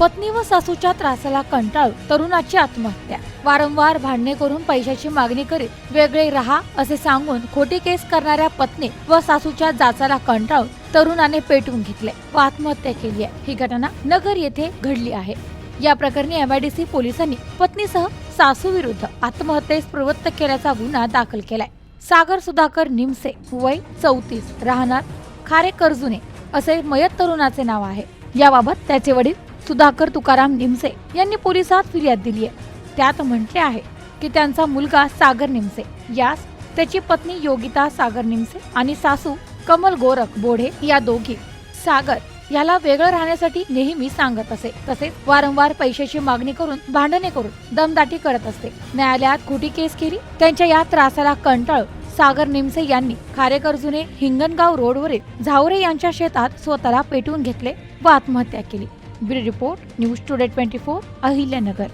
पत्नी व सासूच्या त्रासाला कंटाळून तरुणाची आत्महत्या। वारंवार भांडणे करून पैशाची मागणी करीत वेगळे राहा असे सांगून खोटी केस करणाऱ्या पत्नी व सासूच्या जाचाला कंटाळून तरुणाने पेटवून घेतले व आत्महत्या केली आहे। ही घटना नगर येथे घडली आहे। या प्रकरणी MIDC पोलिसांनी पत्नीसह सासू विरुद्ध आत्महत्येस प्रवृत्त केल्याचा गुन्हा दाखल केलाय। सागर सुधाकर निमसे, वय 34, राहणार खारेकरजुने असे मयत तरुणाचे नाव आहे। याबाबत त्याचे वडील सुधाकर तुकाराम निमसे यांनी पोलिसात फिर्याद दिली आहे। त्यात म्हटले आहे की त्यांचा मुलगा सागर निमसे यास त्याची पत्नी योगिता सागर निमसे आणि सासू कमल गोरख बोढे या दोघी सागर याला वेगळं राहण्यासाठी नेहमी सांगत असे। तसेच वारंवार पैशाची मागणी करून भांडणे करून दमदाटी करत असते। न्यायालयात खोटी केस केली। त्यांच्या या त्रासाला कंटाळून सागर निमसे यांनी खारेकरजुने हिंगणगाव रोडवरील झावरे यांच्या शेतात स्वतःला पेटवून घेतले व आत्महत्या केली। Bureau report, news today 24, Ahilyanagar.